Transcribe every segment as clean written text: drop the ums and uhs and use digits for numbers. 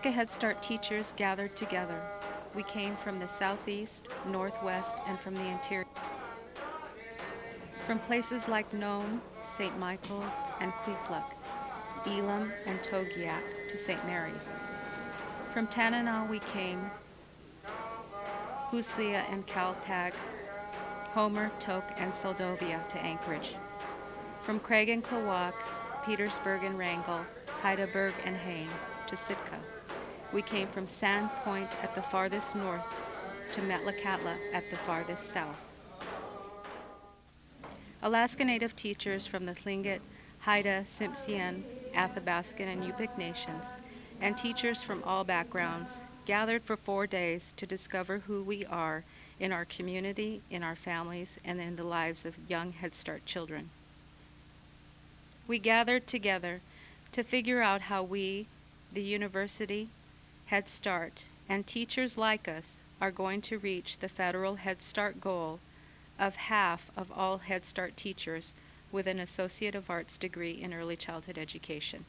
Nebraska Head Start teachers gathered together. We came from the southeast, northwest, and from the interior. From places like Nome, St. Michael's, and Kwiklut, Elam and Togiak to St. Mary's. From Tanana we came, Huslia and Kaltag, Homer, Tok, and Soldovia to Anchorage. From Craig and Klawak, Petersburg and Wrangell, Heidelberg and Haines to Sitka. We came from Sand Point at the farthest north to Metlakatla at the farthest south. Alaska Native teachers from the Tlingit, Haida, Tsimshian, Athabaskan, and Yupik nations, and teachers from all backgrounds gathered for 4 days to discover who we are in our community, in our families, and in the lives of young Head Start children. We gathered together to figure out how we, the university, Head Start, and teachers like us are going to reach the federal Head Start goal of half of all Head Start teachers with an Associate of Arts degree in early childhood education.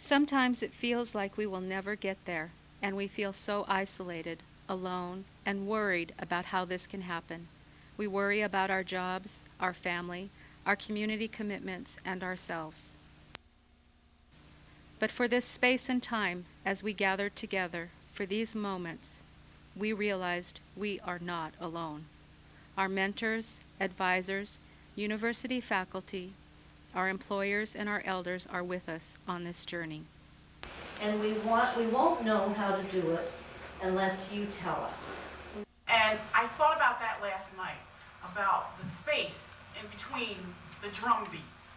Sometimes it feels like we will never get there, and we feel so isolated, alone, and worried about how this can happen. We worry about our jobs, our family, our community commitments, and ourselves. But for this space and time, as we gathered together, for these moments, we realized we are not alone. Our mentors, advisors, university faculty, our employers, and our elders are with us on this journey. And we won't know how to do it unless you tell us. And I thought about that last night, about the space in between the drum beats.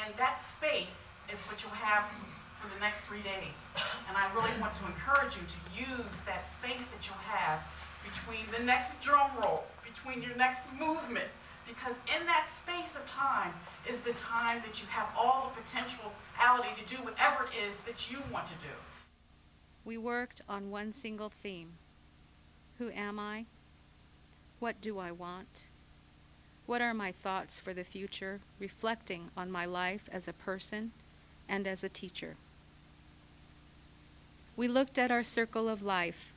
And that space is what you'll have for the next 3 days. And I really want to encourage you to use that space that you'll have between the next drum roll, between your next movement, because in that space of time is the time that you have all the potentiality to do whatever it is that you want to do. We worked on one single theme. Who am I? What do I want? What are my thoughts for the future, reflecting on my life as a person and as a teacher? We looked at our circle of life,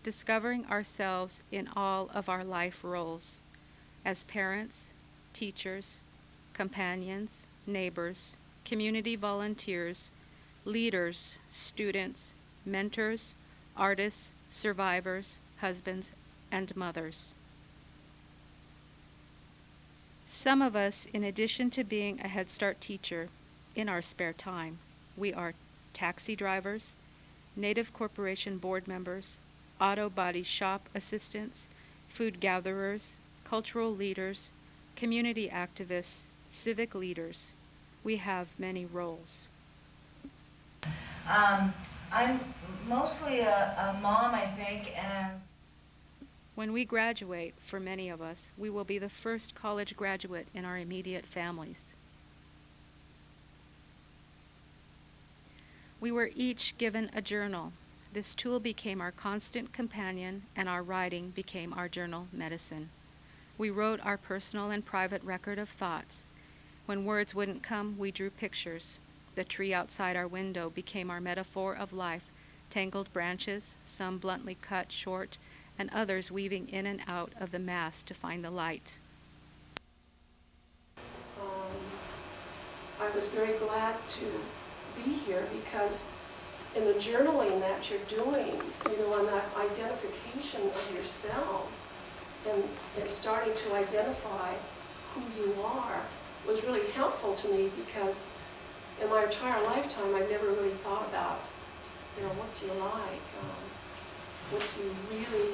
discovering ourselves in all of our life roles as parents, teachers, companions, neighbors, community volunteers, leaders, students, mentors, artists, survivors, husbands, and mothers. Some of us, in addition to being a Head Start teacher, in our spare time, we are taxi drivers, Native Corporation board members, auto body shop assistants, food gatherers, cultural leaders, community activists, civic leaders. We have many roles. I'm mostly a mom, I think, and when we graduate, for many of us, we will be the first college graduate in our immediate families. We were each given a journal. This tool became our constant companion, and our writing became our journal medicine. We wrote our personal and private record of thoughts. When words wouldn't come, we drew pictures. The tree outside our window became our metaphor of life, tangled branches, some bluntly cut short, and others weaving in and out of the mass to find the light. I was very glad to be here because in the journaling that you're doing, on that identification of yourselves and starting to identify who you are was really helpful to me because in my entire lifetime I've never really thought about, what do you like? What do you really,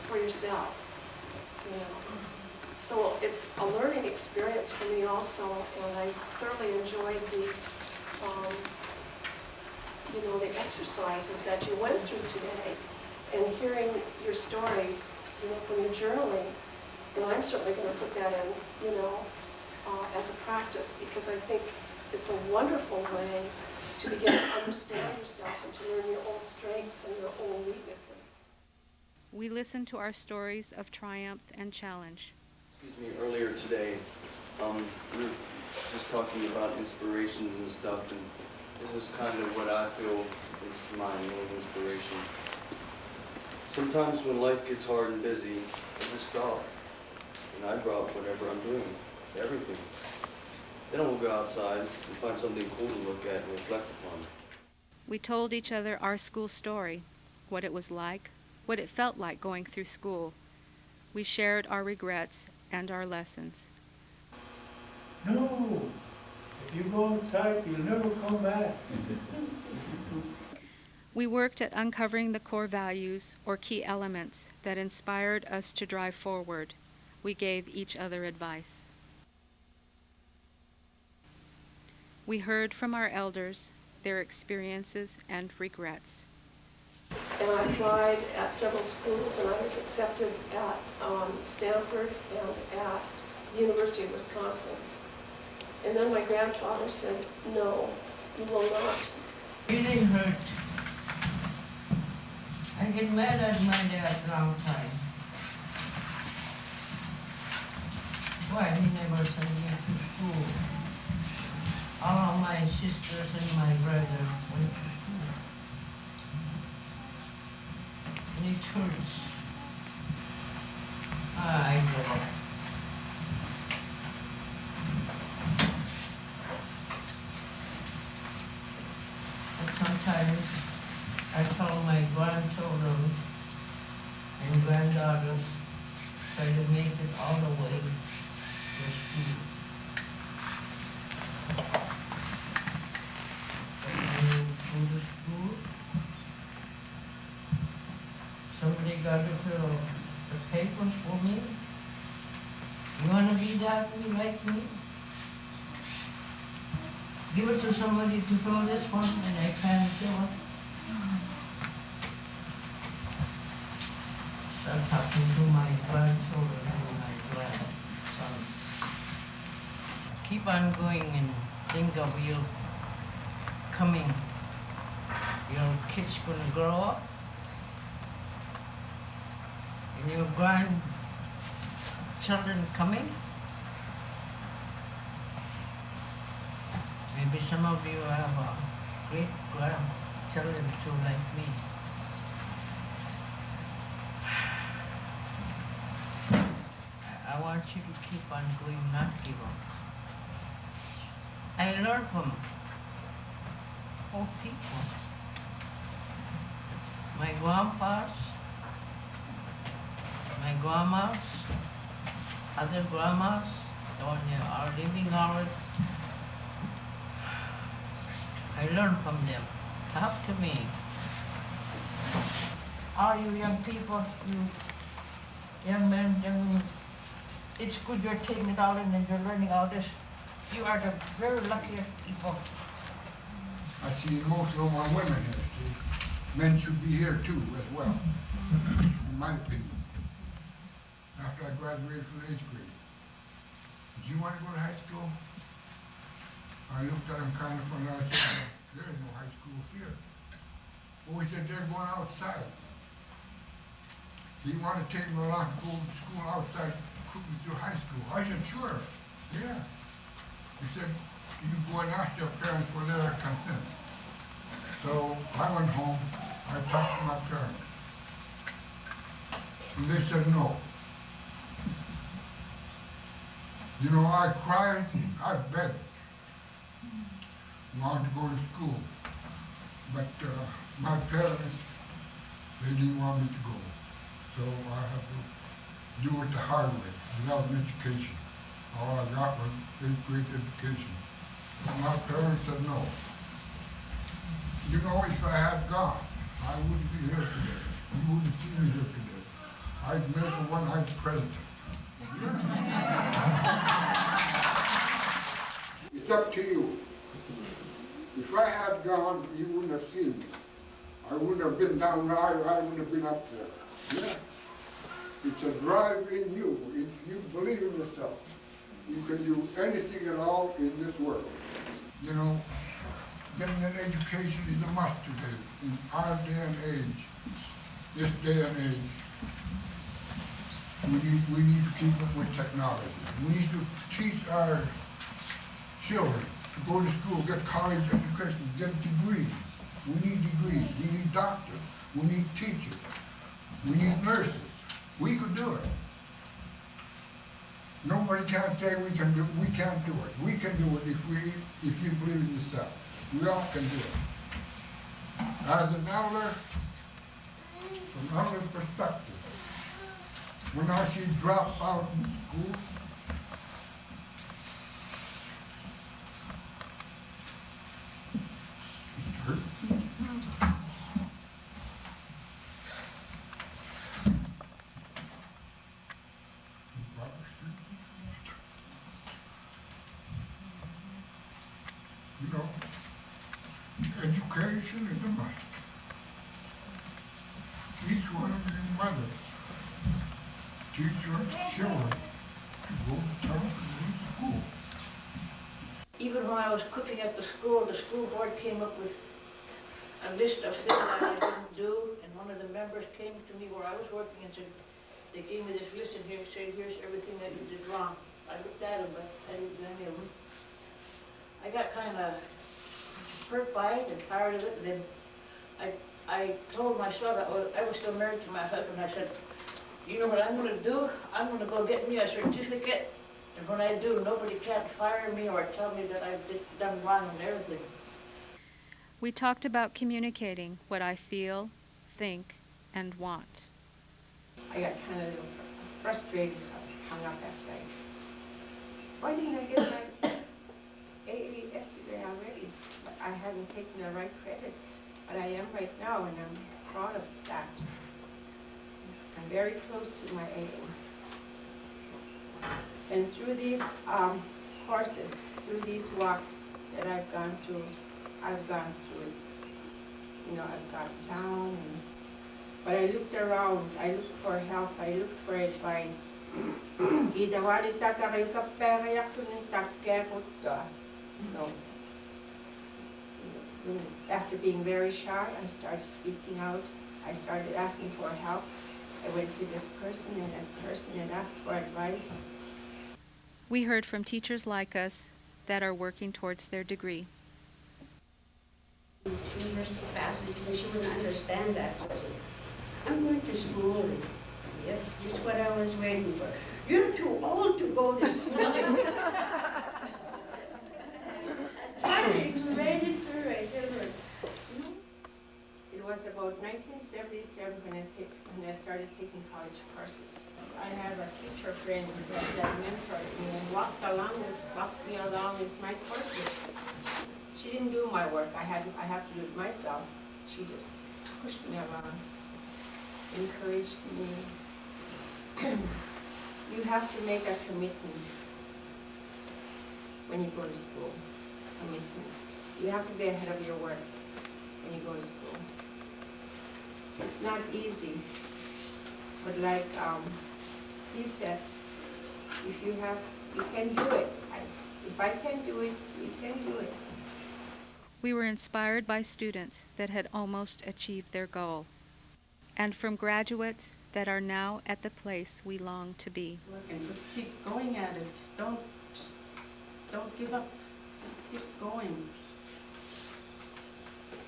for yourself, So it's a learning experience for me also, and I thoroughly enjoyed the exercises that you went through today, and hearing your stories, from your journaling. I'm certainly going to put that in, as a practice, because I think it's a wonderful way to begin to understand yourself and to learn your own strengths and your own weaknesses. We listened to our stories of triumph and challenge. Earlier today, we were just talking about inspirations and stuff, and this is kind of what I feel is my little inspiration. Sometimes when life gets hard and busy, I just stop, and I drop whatever I'm doing, everything. Then I will go outside and find something cool to look at and reflect upon. We told each other our school story, what it was like, what it felt like going through school. We shared our regrets and our lessons. No, if you go outside, you'll never come back. We worked at uncovering the core values or key elements that inspired us to drive forward. We gave each other advice. We heard from our elders, their experiences and regrets. And I applied at several schools, and I was accepted at Stanford and at the University of Wisconsin. And then my grandfather said, no, you will not. Really hurt. I get mad at my dad wrong time. Why he never sent me to school? All of my sisters and my brother went to school. And it hurts. I give up. But sometimes I tell my grandchildren and granddaughters try to make it all the way to school. But when you go to school, somebody got to fill the papers for me. You want to be that way like me? Give it to somebody to fill this one, and I can't fill it. Start talking to my grandchildren and my grandson. Keep on going and think of you coming. Your kids gonna grow up, and your grandchildren coming. Maybe some of you have great grandchildren too, like me. I want you to keep on going, not give up. I learned from old people. My grandpas, my grandmas, other grandmas, when they are living already. I learn from them. Talk to me. All you young people, you young men, young women, it's good you're taking it all in and you're learning all this. You are the very luckiest people. I see most of them are women here. See, men should be here too as well, in my opinion. After I graduated from the 8th grade. Did you want to go to high school? I looked at him kind of funny. I said, there is no high school here. Well, he said, they're going outside. Do you want to take me along to go to school outside, Cooper through high school? I said, sure, yeah. He said, you go and ask your parents for their consent. So I went home, I talked to my parents. And they said no. You know, I cried, I begged. Wanted to go to school, but my parents, they didn't want me to go. So I had to do it the hard way, without an education. All I got was 8th grade education. But my parents said no. You know, if I had gone, I wouldn't be here today. You wouldn't see me here today. I'd make a one-eyed president. It's up to you. If I had gone, you wouldn't have seen me. I wouldn't have been down there, I wouldn't have been up there. Yeah. It's a drive in you. If you believe in yourself, you can do anything at all in this world. You know, getting an education is a must today, in our day and age, this day and age. We need to keep up with technology. We need to teach our children to go to school, get college education, get degrees. We need degrees. We need doctors. We need teachers. We need nurses. We could do it. Nobody can say we can't do it. We can do it if you believe in yourself. We all can do it. As an elder, from elder perspective, when I see drop out in school, it hurts me. You know, education is a must. Each one of you mothers teach your children to go to school. Even when I was cooking at the school board came up with a list of things that I didn't do, and one of the members came to me where I was working and said, they gave me this list and here, said, here's everything that you did wrong. I looked at them, but I didn't do any of them. I got kind of hurt by it and tired of it, and then I told my son, I was still married to my husband, I said, you know what I'm going to do? I'm going to go get me a certificate, and when I do, nobody can't fire me or tell me that I've done wrong and everything. We talked about communicating what I feel, think, and want. I got kind of frustrated, so I hung up after I. Why didn't I get my AA yesterday already? But I hadn't taken the right credits, but I am right now, and I'm proud of that. I'm very close to my AA. And through these courses, through these walks that I've gone through it. You know, I've got down, but I looked around, I looked for help, I looked for advice. No. After being very shy, I started speaking out. I started asking for help. I went to this person and that person and asked for advice. We heard from teachers like us that are working towards their degree. University capacity, and she wouldn't understand that. So I said, I'm going to school, and yes, this is what I was waiting for. You're too old to go to school. Trying to explain it to her, I tell her. It was about 1977 when I started taking college courses. I had a teacher friend that mentored me and walked me along with my courses. She didn't do my work. I have to do it myself. She just pushed me along, encouraged me. You have to make a commitment when you go to school. Commitment. You have to be ahead of your work when you go to school. It's not easy, but like he said, if you can do it. If I can do it, you can do it. We were inspired by students that had almost achieved their goal, and from graduates that are now at the place we long to be. And just keep going at it. Don't give up. Just keep going.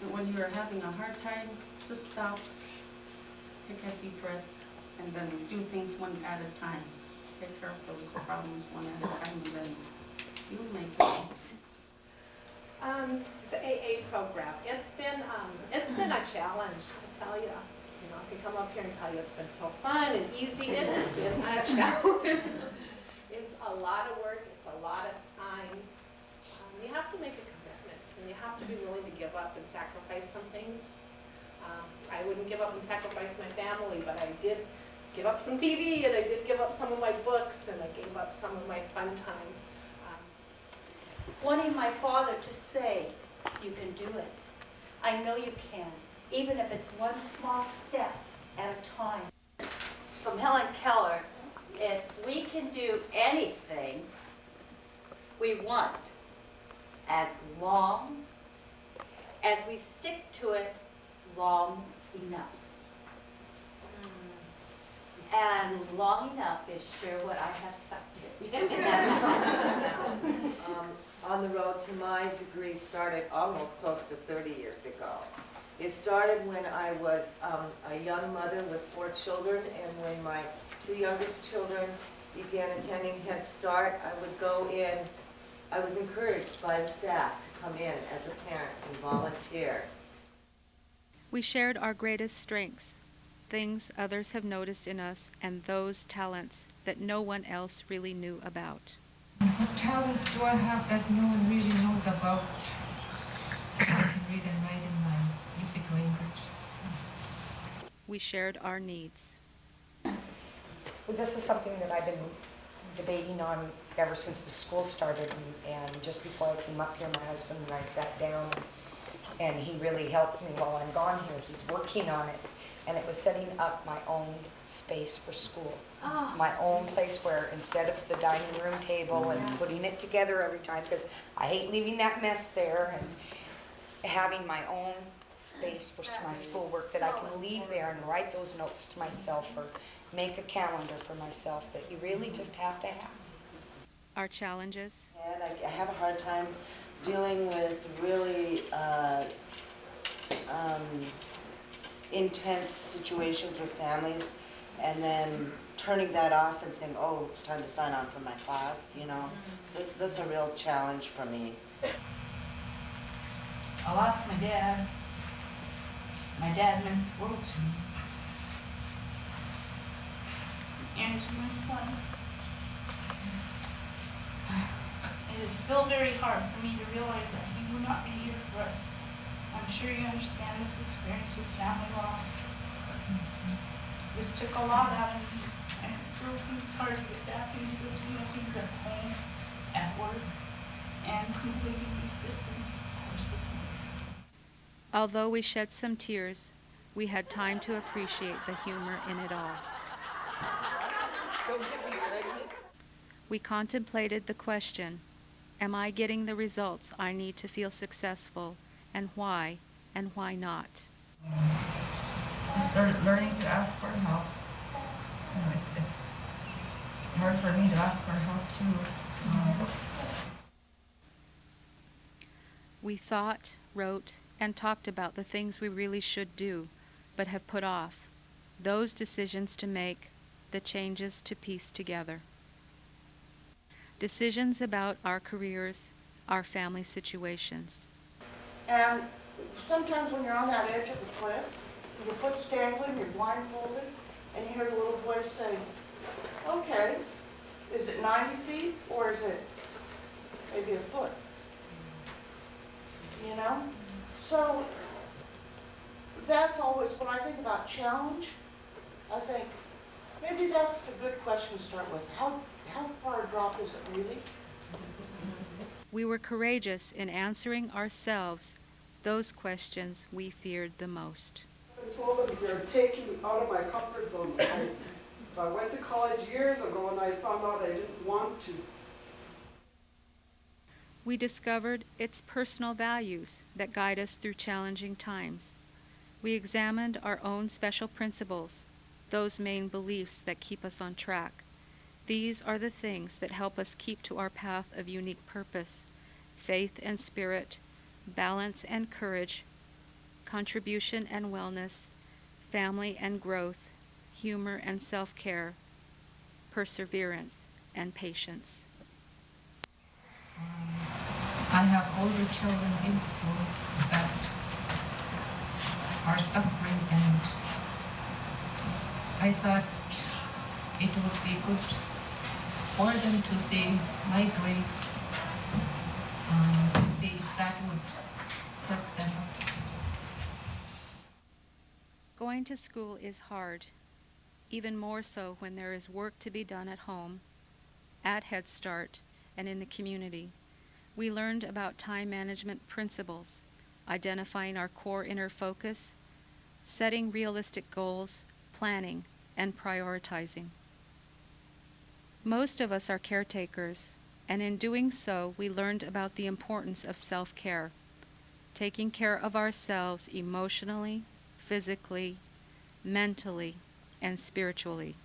And when you are having a hard time, just stop, take a deep breath, and then do things one at a time. Take care of those problems one at a time, and then you'll make it. The AA program, it's been a challenge, I tell you. You know, I can come up here and tell you it's been so fun and easy. It has been a challenge. It's a lot of work, it's a lot of time. You have to make a commitment, and you have to be willing to give up and sacrifice some things. I wouldn't give up and sacrifice my family, but I did give up some TV, and I did give up some of my books, and I gave up some of my fun time. Wanting my father to say, you can do it. I know you can, even if it's one small step at a time. From Helen Keller, if we can do anything we want, as long as we stick to it long enough. And long enough is sure what I have stuck to. on the road to my degree started almost close to 30 years ago. It started when I was a young mother with 4 children, and when my 2 youngest children began attending Head Start, I would go in. I was encouraged by the staff to come in as a parent and volunteer. We shared our greatest strengths, things others have noticed in us, and those talents that no one else really knew about. What talents do I have that no one really knows about? I can read and write in my Yupik language. We shared our needs. Well, this is something that I've been debating on ever since the school started, and just before I came up here, my husband and I sat down, and he really helped me while I'm gone here. He's working on it, and it was setting up my own space for school. My own place where instead of the dining room table and putting it together every time, because I hate leaving that mess there, and having my own space for my schoolwork that I can leave there and write those notes to myself or make a calendar for myself that you really just have to have. Our challenges. And I have a hard time dealing with really intense situations with families, and then turning that off and saying, oh, it's time to sign on for my class, you know. That's a real challenge for me. I lost my dad. My dad meant the world to me. And to my son. It is still very hard for me to realize that he will not be here for us. I'm sure you understand this experience with family loss. This took a lot out of me, and it still seems hard to get back into the swing of things at home, at work, and completing these distance courses. Although we shed some tears, we had time to appreciate the humor in it all. We contemplated the question, am I getting the results I need to feel successful, and why not? I started learning to ask for help. It's hard for me to ask for help too. We thought, wrote, and talked about the things we really should do, but have put off, those decisions to make, the changes to piece together. Decisions about our careers, our family situations. And sometimes when you're on that edge of the cliff, your foot's dangling, you're blindfolded, and you hear the little voice say, okay, is it 90 feet or is it maybe a foot? You know? So that's always, when I think about challenge, I think maybe that's the good question to start with. How far a drop is it really? We were courageous in answering ourselves those questions we feared the most. I told them they're taking me out of my comfort zone. I went to college years ago and I found out I didn't want to. We discovered its personal values that guide us through challenging times. We examined our own special principles, those main beliefs that keep us on track. These are the things that help us keep to our path of unique purpose, faith and spirit, balance and courage, contribution and wellness, family and growth, humor and self-care, perseverance and patience. I have older children in school that are suffering, and I thought it would be good for them to see my grades, to see if that would help them. Going to school is hard, even more so when there is work to be done at home, at Head Start, and in the community. We learned about time management principles, identifying our core inner focus, setting realistic goals, planning, and prioritizing. Most of us are caretakers, and in doing so, we learned about the importance of self-care, taking care of ourselves emotionally, physically, mentally, and spiritually.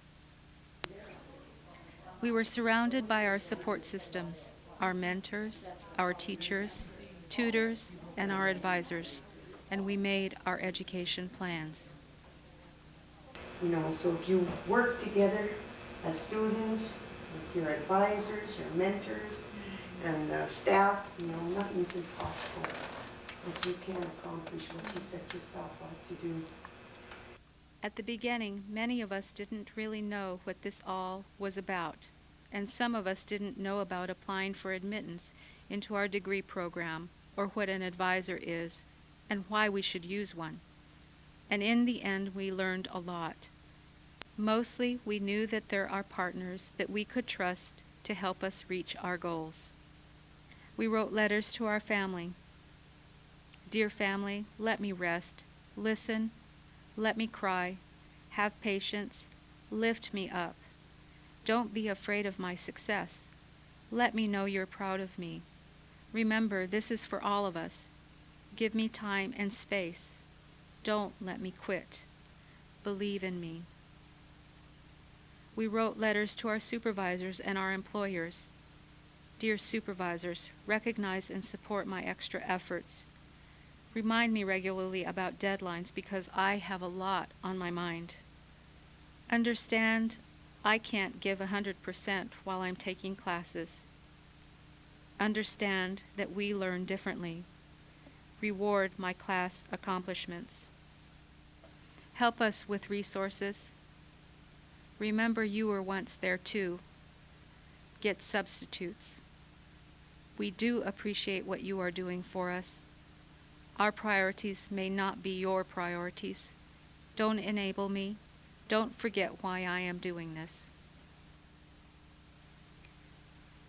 We were surrounded by our support systems, our mentors, our teachers, tutors, and our advisors, and we made our education plans. You know, so if you work together as students, with your advisors, your mentors, and staff, you know, nothing's impossible. If you can accomplish what you set yourself out to do. At the beginning, many of us didn't really know what this all was about, and some of us didn't know about applying for admittance into our degree program, or what an advisor is, and why we should use one. And in the end, we learned a lot. Mostly, we knew that there are partners that we could trust to help us reach our goals. We wrote letters to our family. Dear family, let me rest, listen, let me cry, have patience, lift me up. Don't be afraid of my success. Let me know you're proud of me. Remember, this is for all of us. Give me time and space. Don't let me quit. Believe in me. We wrote letters to our supervisors and our employers. Dear supervisors, recognize and support my extra efforts. Remind me regularly about deadlines because I have a lot on my mind. Understand I can't give 100% while I'm taking classes. Understand that we learn differently. Reward my class accomplishments. Help us with resources. Remember you were once there too. Get substitutes. We do appreciate what you are doing for us. Our priorities may not be your priorities. Don't enable me. Don't forget why I am doing this.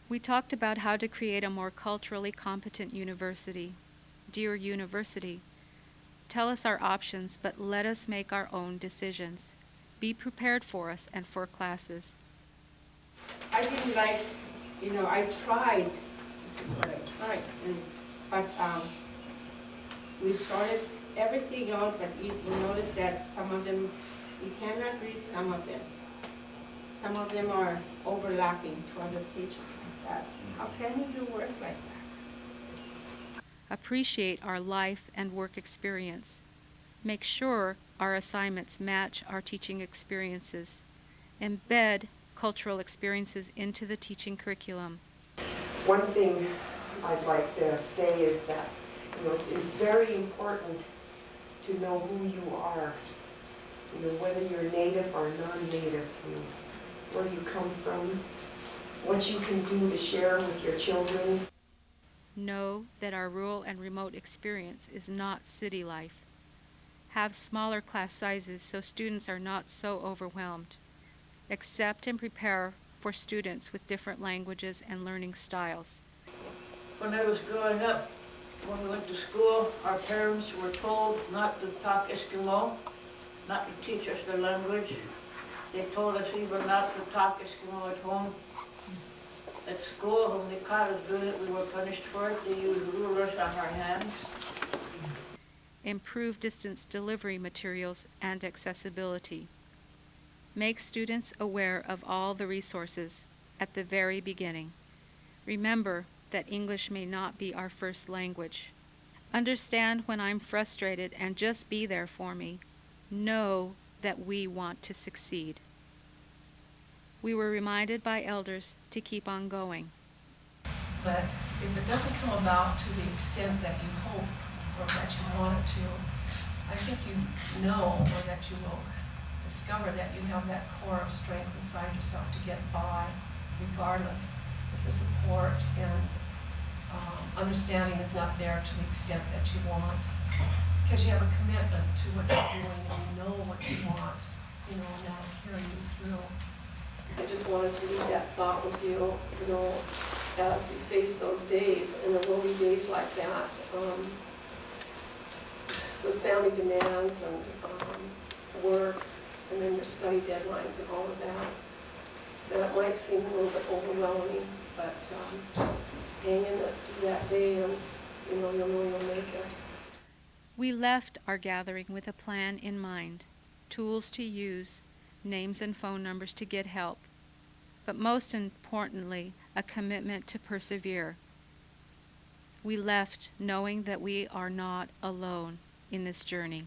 We talked about how to create a more culturally competent university. Dear university, tell us our options, but let us make our own decisions. Be prepared for us and for classes. I didn't like, you know, I tried, this is what I tried, but we sorted everything out, but you notice that some of them, you cannot read some of them. Some of them are overlapping to other pages like that. How can you do work like that? Appreciate our life and work experience. Make sure our assignments match our teaching experiences. Embed cultural experiences into the teaching curriculum. One thing I'd like to say is that, you know, it's very important to know who you are. You know, whether you're native or non-native, you know, where you come from, what you can do to share with your children. Know that our rural and remote experience is not city life. Have smaller class sizes so students are not so overwhelmed. Accept and prepare for students with different languages and learning styles. When I was growing up, when we went to school, our parents were told not to talk Eskimo, not to teach us the language. They told us even not to talk Eskimo at home. At school, when they caught us doing it, we were punished for it. They used rulers on our hands. Improve distance delivery materials and accessibility. Make students aware of all the resources at the very beginning. Remember that English may not be our first language. Understand when I'm frustrated and just be there for me. Know that we want to succeed. We were reminded by elders to keep on going. But if it doesn't come about to the extent that you hope or that you want it to, I think you know, or that you will discover that you have that core of strength inside yourself to get by regardless if the support and understanding is not there to the extent that you want. Because you have a commitment to what you're doing and you know what you want, you know, and that'll carry you through. I just wanted to leave that thought with you, you know, as you face those days, and there will be days like that, with family demands and work, and then your study deadlines and all of that. That might seem a little bit overwhelming, but just hang in it through that day, and you know you'll make it. We left our gathering with a plan in mind, tools to use, names and phone numbers to get help, but most importantly, a commitment to persevere. We left knowing that we are not alone in this journey.